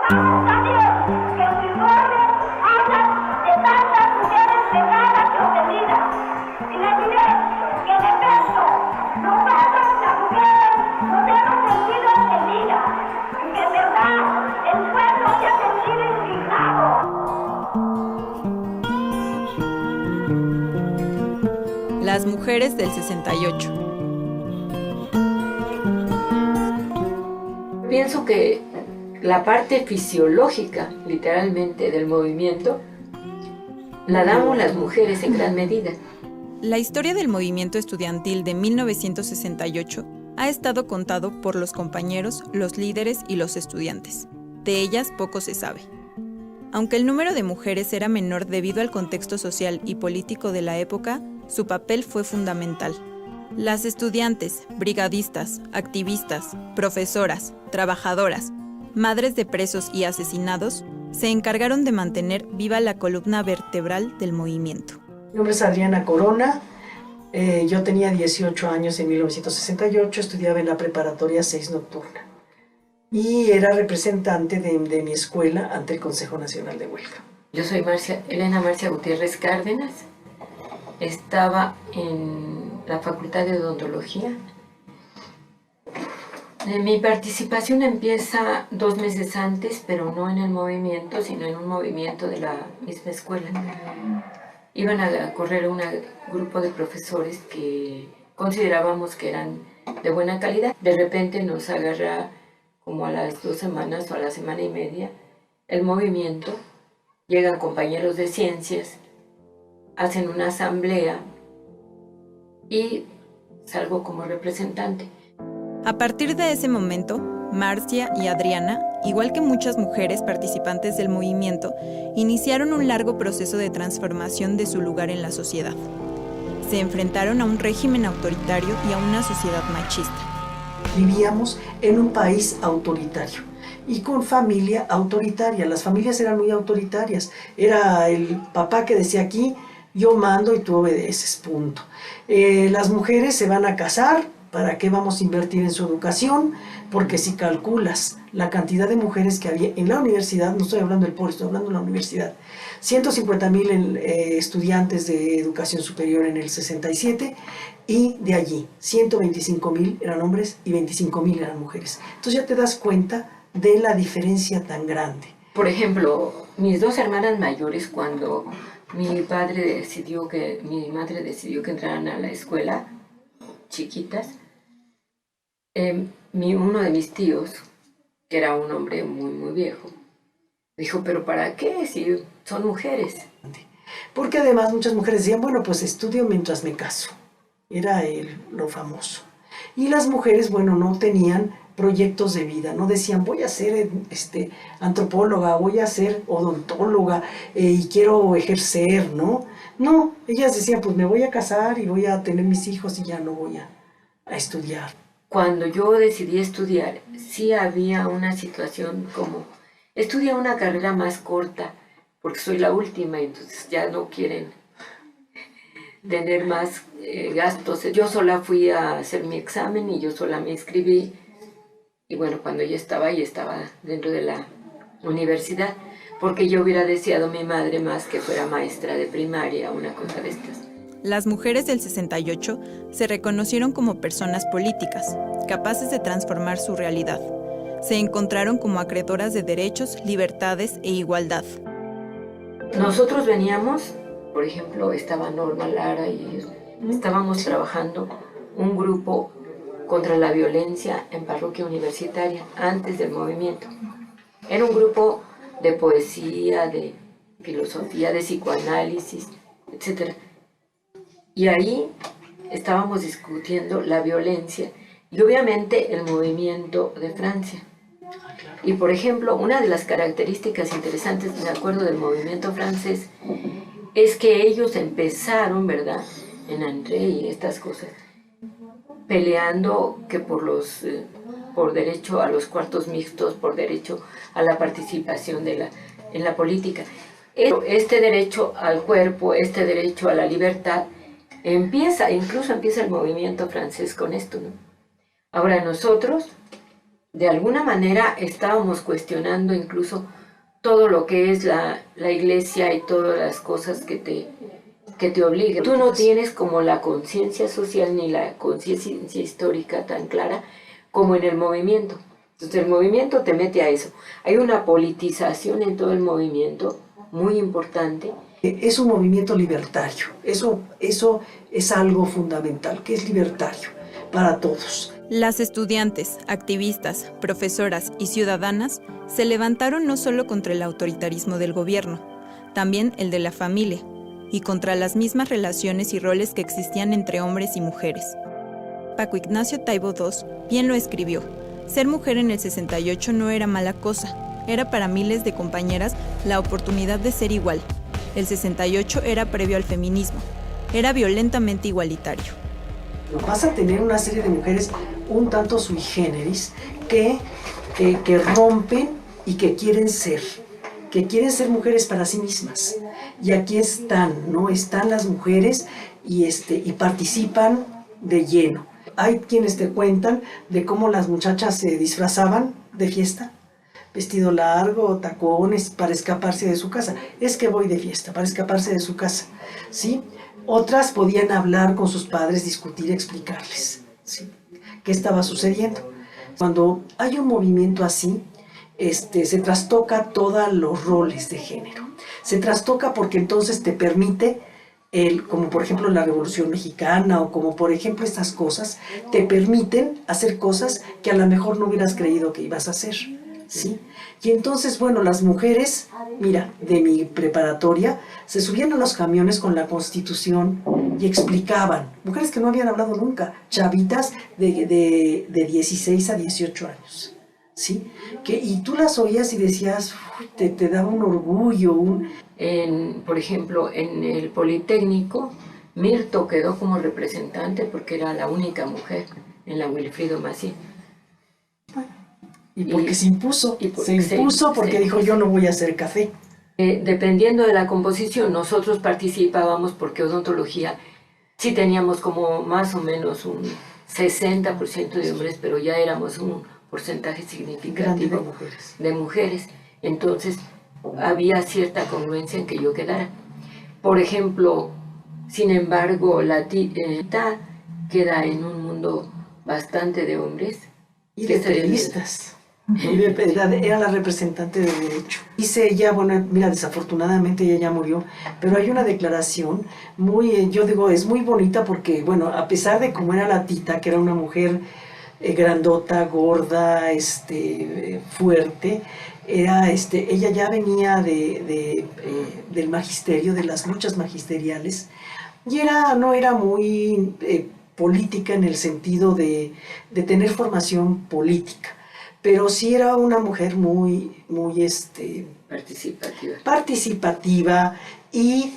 Vamos a Dios, que su informe habla de tantas mujeres quebradas y oprimidas. Y le diré que en efecto, nosotros las mujeres nos hemos sentido ofendidas. Y que en verdad el pueblo se ha sentido indignado. Las mujeres del 68. Pienso que la parte fisiológica, literalmente, del movimiento, la damos las mujeres en gran medida. La historia del movimiento estudiantil de 1968 ha estado contado por los compañeros, los líderes y los estudiantes. De ellas poco se sabe. Aunque el número de mujeres era menor debido al contexto social y político de la época, su papel fue fundamental. Las estudiantes, brigadistas, activistas, profesoras, trabajadoras, madres de presos y asesinados, se encargaron de mantener viva la columna vertebral del movimiento. Mi nombre es Adriana Corona, yo tenía 18 años en 1968, estudiaba en la preparatoria 6 nocturna y era representante de mi escuela ante el Consejo Nacional de Huelga. Yo soy Elena Marcia Gutiérrez Cárdenas, estaba en la Facultad de Odontología. Mi participación empieza 2 meses antes, pero no en el movimiento, sino en un movimiento de la misma escuela. Iban a correr un grupo de profesores que considerábamos que eran de buena calidad. De repente nos agarra como a las 2 semanas o a la semana y media el movimiento. Llegan compañeros de ciencias, hacen una asamblea y salgo como representante. A partir de ese momento, Marcia y Adriana, igual que muchas mujeres participantes del movimiento, iniciaron un largo proceso de transformación de su lugar en la sociedad. Se enfrentaron a un régimen autoritario y a una sociedad machista. Vivíamos en un país autoritario y con familia autoritaria. Las familias eran muy autoritarias. Era el papá que decía aquí, yo mando y tú obedeces, punto. Las mujeres se van a casar, ¿para qué vamos a invertir en su educación? Porque si calculas la cantidad de mujeres que había en la universidad, no estoy hablando del pueblo, estoy hablando de la universidad, 150,000 estudiantes de educación superior en el 67, y de allí 125,000 eran hombres y 25,000 eran mujeres. Entonces ya te das cuenta de la diferencia tan grande. Por ejemplo, mis 2 hermanas mayores, cuando mi madre decidió que entraran a la escuela, chiquitas, uno de mis tíos, que era un hombre muy, muy viejo, dijo, ¿pero para qué si son mujeres? Porque además muchas mujeres decían, bueno, pues estudio mientras me caso. Era lo famoso. Y las mujeres, bueno, no tenían proyectos de vida, no decían, voy a ser antropóloga, voy a ser odontóloga y quiero ejercer, ¿no? No, ellas decían, pues me voy a casar y voy a tener mis hijos y ya no voy a estudiar. Cuando yo decidí estudiar, sí había una situación como, estudia una carrera más corta, porque soy la última, entonces ya no quieren tener más gastos. Yo sola fui a hacer mi examen y yo sola me inscribí. Y bueno, cuando ya estaba dentro de la universidad, porque yo hubiera deseado a mi madre más que fuera maestra de primaria, una cosa de estas. Las mujeres del 68 se reconocieron como personas políticas, capaces de transformar su realidad. Se encontraron como acreedoras de derechos, libertades e igualdad. Nosotros veníamos, por ejemplo, estaba Norma Lara y estábamos trabajando un grupo contra la violencia en parroquia universitaria antes del movimiento. Era un grupo de poesía, de filosofía, de psicoanálisis, etc. Y ahí estábamos discutiendo la violencia y obviamente el movimiento de Francia. Y por ejemplo, una de las características interesantes, me acuerdo, del movimiento francés, es que ellos empezaron, ¿verdad?, en André y estas cosas, peleando que por derecho a los cuartos mixtos, por derecho a la participación en la política. Este derecho al cuerpo, este derecho a la libertad, incluso empieza el movimiento francés con esto, ¿no? Ahora nosotros de alguna manera estábamos cuestionando incluso todo lo que es la iglesia y todas las cosas que te obligan. Tú no tienes como la conciencia social ni la conciencia histórica tan clara como en el movimiento. Entonces el movimiento te mete a eso. Hay una politización en todo el movimiento muy importante. Es un movimiento libertario, eso es algo fundamental, que es libertario para todos. Las estudiantes, activistas, profesoras y ciudadanas se levantaron no solo contra el autoritarismo del gobierno, también el de la familia, y contra las mismas relaciones y roles que existían entre hombres y mujeres. Paco Ignacio Taibo II bien lo escribió: ser mujer en el 68 no era mala cosa, era para miles de compañeras la oportunidad de ser igual. El 68 era previo al feminismo, era violentamente igualitario. Vas a tener una serie de mujeres un tanto sui generis que rompen y que quieren ser mujeres para sí mismas. Y aquí están, ¿no? Están las mujeres y participan de lleno. Hay quienes te cuentan de cómo las muchachas se disfrazaban de fiesta, vestido largo, tacones, para escaparse de su casa. Es que voy de fiesta, para escaparse de su casa, ¿sí? Otras podían hablar con sus padres, discutir, explicarles, ¿sí?, qué estaba sucediendo. Cuando hay un movimiento así, se trastoca todos los roles de género. Se trastoca porque entonces te permite, como por ejemplo la Revolución Mexicana o como por ejemplo estas cosas, te permiten hacer cosas que a lo mejor no hubieras creído que ibas a hacer, ¿sí? Y entonces, bueno, las mujeres, mira, de mi preparatoria, se subían a los camiones con la Constitución y explicaban, mujeres que no habían hablado nunca, chavitas de 16 a 18 años, ¿sí? Y tú las oías y decías, uy, te daba un orgullo. Por ejemplo, en el Politécnico, Mirto quedó como representante porque era la única mujer en la Wilfrido Massieu. Y porque se impuso porque dijo, yo no voy a hacer café. Dependiendo de la composición, nosotros participábamos porque odontología sí teníamos como más o menos un 60% de hombres, pero ya éramos un porcentaje significativo de mujeres. Entonces había cierta congruencia en que yo quedara. Por ejemplo, sin embargo, la TITA queda en un mundo bastante de hombres. Y de periodistas. Era la representante de derecho. Dice ella, bueno, mira, desafortunadamente ella ya murió, pero hay una declaración muy, yo digo, es muy bonita porque, bueno, a pesar de cómo era la Tita, que era una mujer grandota, gorda, fuerte, ella ya venía del magisterio, de las luchas magisteriales, y no era muy política en el sentido de tener formación política, pero sí era una mujer muy participativa y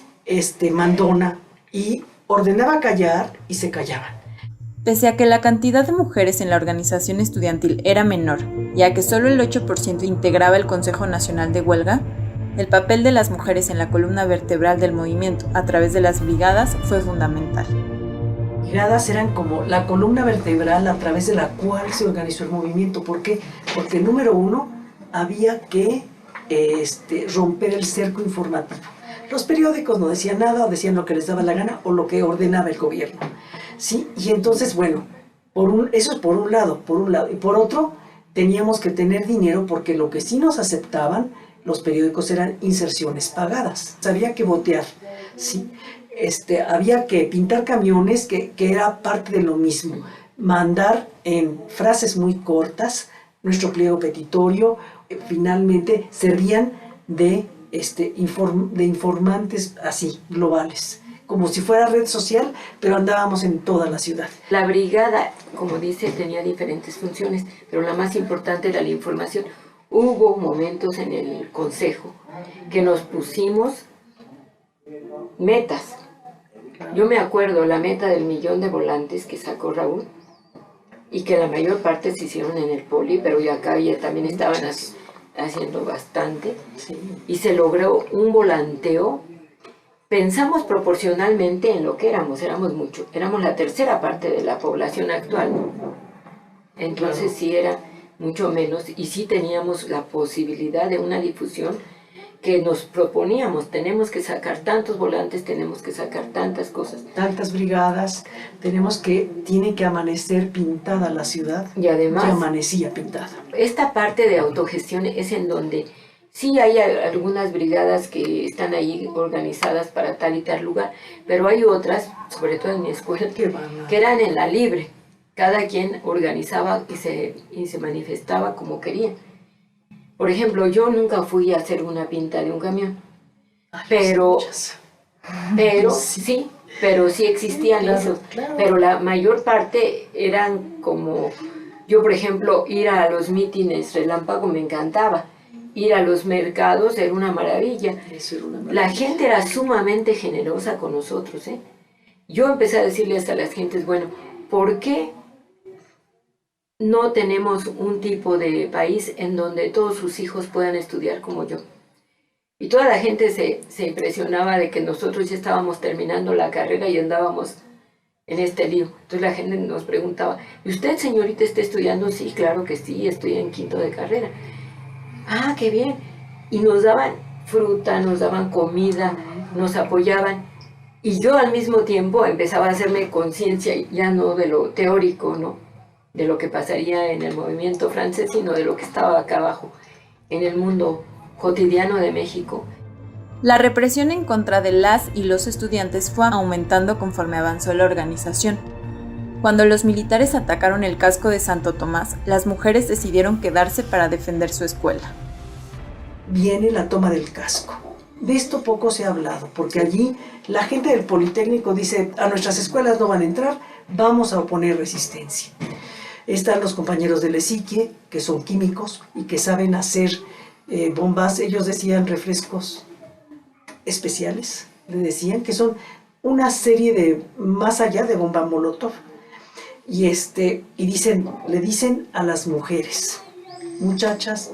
mandona, y ordenaba callar y se callaban. Pese a que la cantidad de mujeres en la organización estudiantil era menor, ya que solo el 8% integraba el Consejo Nacional de Huelga, el papel de las mujeres en la columna vertebral del movimiento a través de las brigadas fue fundamental. Brigadas eran como la columna vertebral a través de la cual se organizó el movimiento. ¿Por qué? Porque número uno, había que romper el cerco informativo. Los periódicos no decían nada, o decían lo que les daba la gana o lo que ordenaba el gobierno, ¿sí? Y entonces, bueno, eso es por un lado, y por otro, teníamos que tener dinero porque lo que sí nos aceptaban los periódicos eran inserciones pagadas. Había que botear, ¿sí? Había que pintar camiones, que era parte de lo mismo, mandar en frases muy cortas nuestro pliego petitorio. Finalmente servían de informantes así, globales, como si fuera red social, pero andábamos en toda la ciudad. La brigada, como dice, tenía diferentes funciones, pero la más importante era la información. Hubo momentos en el consejo que nos pusimos metas. Yo me acuerdo la meta del 1,000,000 de volantes que sacó Raúl, y que la mayor parte se hicieron en el Poli, pero ya acá ya también estaban haciendo bastante, sí. Y se logró un volanteo. Pensamos proporcionalmente en lo que éramos mucho, éramos la tercera parte de la población actual, entonces sí era mucho menos, y sí teníamos la posibilidad de una difusión que nos proponíamos, tenemos que sacar tantos volantes, tenemos que sacar tantas cosas. Tantas brigadas, tiene que amanecer pintada la ciudad. Y además, amanecía pintada. Esta parte de autogestión es en donde sí hay algunas brigadas que están ahí organizadas para tal y tal lugar, pero hay otras, sobre todo en mi escuela, que eran en la libre. Cada quien organizaba y se manifestaba como quería. Por ejemplo, yo nunca fui a hacer una pinta de un camión, pero sí existían esos. Claro. Pero la mayor parte eran como, yo por ejemplo, ir a los mítines relámpago me encantaba, ir a los mercados era una maravilla. Eso era una maravilla. La gente era sumamente generosa con nosotros, ¿eh? Yo empecé a decirle hasta a las gentes, bueno, ¿por qué no tenemos un tipo de país en donde todos sus hijos puedan estudiar como yo? Y toda la gente se impresionaba de que nosotros ya estábamos terminando la carrera y andábamos en este lío. Entonces la gente nos preguntaba, ¿y usted, señorita, está estudiando? Sí, claro que sí, estoy en quinto de carrera. Ah, qué bien. Y nos daban fruta, nos daban comida, nos apoyaban. Y yo al mismo tiempo empezaba a hacerme conciencia, ya no de lo teórico, ¿no?, de lo que pasaría en el movimiento francés, sino de lo que estaba acá abajo, en el mundo cotidiano de México. La represión en contra de las y los estudiantes fue aumentando conforme avanzó la organización. Cuando los militares atacaron el casco de Santo Tomás, las mujeres decidieron quedarse para defender su escuela. Viene la toma del casco. De esto poco se ha hablado, porque allí la gente del Politécnico dice, a nuestras escuelas no van a entrar, vamos a oponer resistencia. Están los compañeros del ESIQUIE, que son químicos y que saben hacer bombas. Ellos decían refrescos especiales, le decían que son una serie de, más allá de bomba molotov. Y le dicen a las mujeres, muchachas,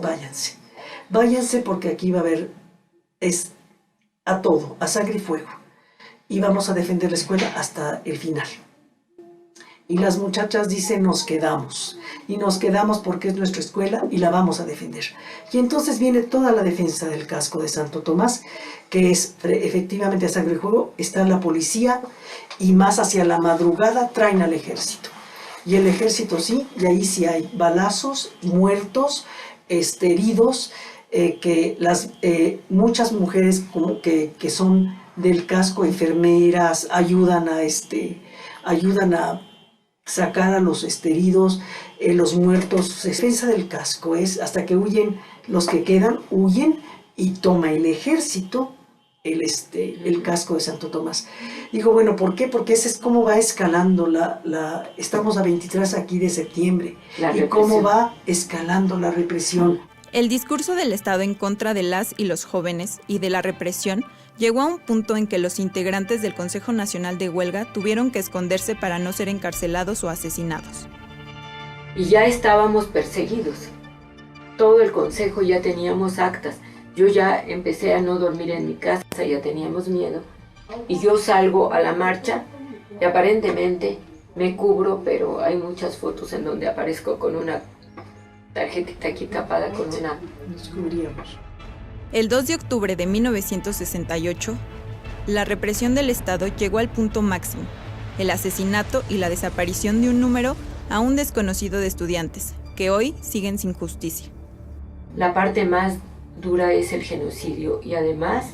váyanse porque aquí va a haber, es a todo, a sangre y fuego. Y vamos a defender la escuela hasta el final. Y las muchachas dicen, nos quedamos. Y nos quedamos porque es nuestra escuela y la vamos a defender. Y entonces viene toda la defensa del casco de Santo Tomás, que es efectivamente a sangre y fuego. Está la policía y más hacia la madrugada traen al ejército. Y el ejército sí, y ahí sí hay balazos, muertos, heridos, que muchas mujeres como que son del casco, enfermeras, ayudan a sacar a los heridos, los muertos. Defensa del casco es hasta que huyen, los que quedan huyen y toma el ejército el casco de Santo Tomás. Digo, bueno, ¿por qué? Porque ese es cómo va escalando estamos a 23 aquí de septiembre, y cómo va escalando la represión. El discurso del Estado en contra de las y los jóvenes y de la represión llegó a un punto en que los integrantes del Consejo Nacional de Huelga tuvieron que esconderse para no ser encarcelados o asesinados. Y ya estábamos perseguidos. Todo el consejo ya teníamos actas. Yo ya empecé a no dormir en mi casa, ya teníamos miedo. Y yo salgo a la marcha y aparentemente me cubro, pero hay muchas fotos en donde aparezco con una tarjetita aquí tapada con una... Descubríamos. El 2 de octubre de 1968, la represión del Estado llegó al punto máximo, el asesinato y la desaparición de un número aún desconocido de estudiantes, que hoy siguen sin justicia. La parte más dura es el genocidio y además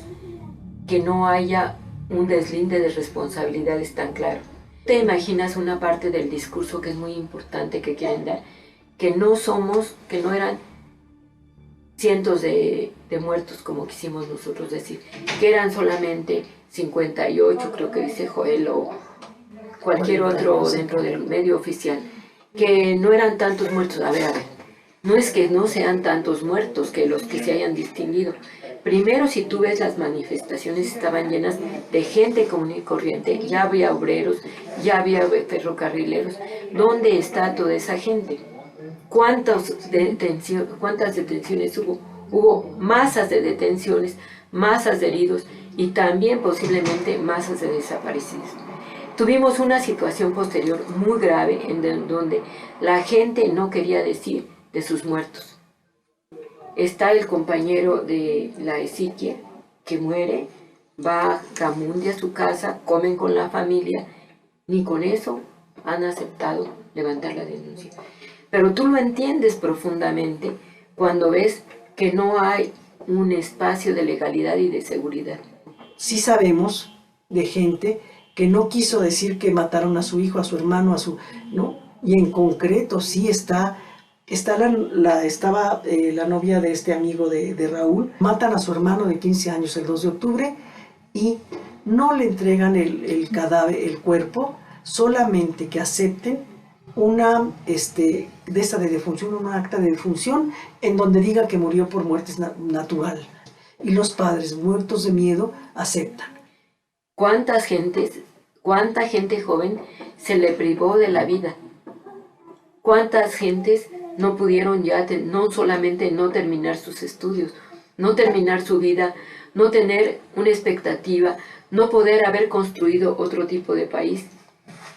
que no haya un deslinde de responsabilidades tan claro. ¿Te imaginas una parte del discurso que es muy importante que quieren dar? Que no eran cientos de muertos como quisimos nosotros decir, que eran solamente 58, creo que dice Joel o cualquier otro dentro del medio oficial, que no eran tantos muertos. A ver, no es que no sean tantos muertos que los que se hayan distinguido. Primero, si tú ves las manifestaciones, estaban llenas de gente común y corriente, ya había obreros, ya había ferrocarrileros. ¿Dónde está toda esa gente? ¿Cuántas detenciones hubo? Hubo masas de detenciones, masas de heridos y también posiblemente masas de desaparecidos. Tuvimos una situación posterior muy grave en donde la gente no quería decir de sus muertos. Está el compañero de la Ezequiel que muere, va a Gamundi a su casa, comen con la familia, ni con eso han aceptado levantar la denuncia. Pero tú lo entiendes profundamente cuando ves que no hay un espacio de legalidad y de seguridad. Sí sabemos de gente que no quiso decir que mataron a su hijo, a su hermano, ¿no? Y en concreto sí estaba la novia de este amigo de Raúl. Matan a su hermano de 15 años el 2 de octubre y no le entregan el cadáver, el cuerpo, solamente que acepten una de defunción, un acta de defunción en donde diga que murió por muerte natural. Y los padres, muertos de miedo, aceptan. ¿Cuánta gente joven se le privó de la vida? ¿Cuántas gentes no pudieron ya, no solamente no terminar sus estudios, no terminar su vida, no tener una expectativa, no poder haber construido otro tipo de país,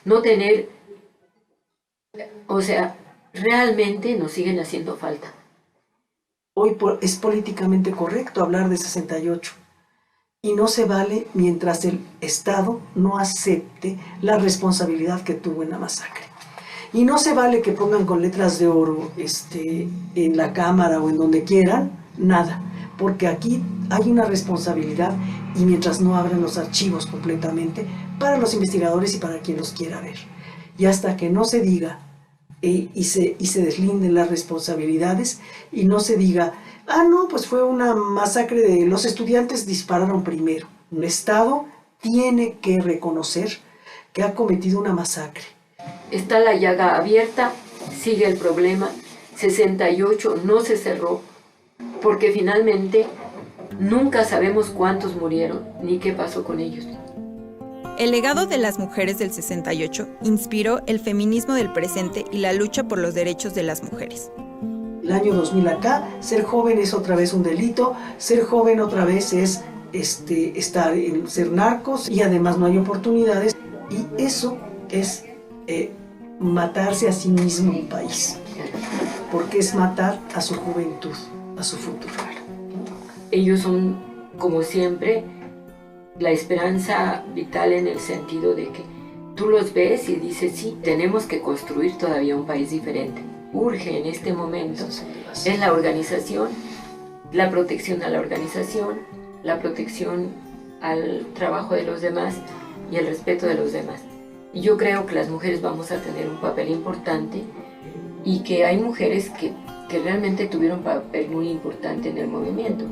no tener, o sea, realmente nos siguen haciendo falta? Hoy es políticamente correcto hablar de 68 y no se vale mientras el Estado no acepte la responsabilidad que tuvo en la masacre. Y no se vale que pongan con letras de oro en la Cámara o en donde quieran, nada, porque aquí hay una responsabilidad y mientras no abran los archivos completamente para los investigadores y para quien los quiera ver. Y hasta que no se diga y se deslinden las responsabilidades y no se diga, no, pues fue una masacre de los estudiantes, dispararon primero. Un Estado tiene que reconocer que ha cometido una masacre. Está la llaga abierta, sigue el problema. 68 no se cerró, porque finalmente nunca sabemos cuántos murieron ni qué pasó con ellos. El legado de las mujeres del 68 inspiró el feminismo del presente y la lucha por los derechos de las mujeres. El año 2000 acá, ser joven es otra vez un delito, ser joven otra vez es ser narcos y además no hay oportunidades. Y eso es matarse a sí mismo un país, porque es matar a su juventud, a su futuro. Ellos son, como siempre, la esperanza vital en el sentido de que tú los ves y dices, sí, tenemos que construir todavía un país diferente. Urge en este momento es la organización, la protección a la organización, la protección al trabajo de los demás y el respeto de los demás. Y yo creo que las mujeres vamos a tener un papel importante y que hay mujeres que realmente tuvieron un papel muy importante en el movimiento.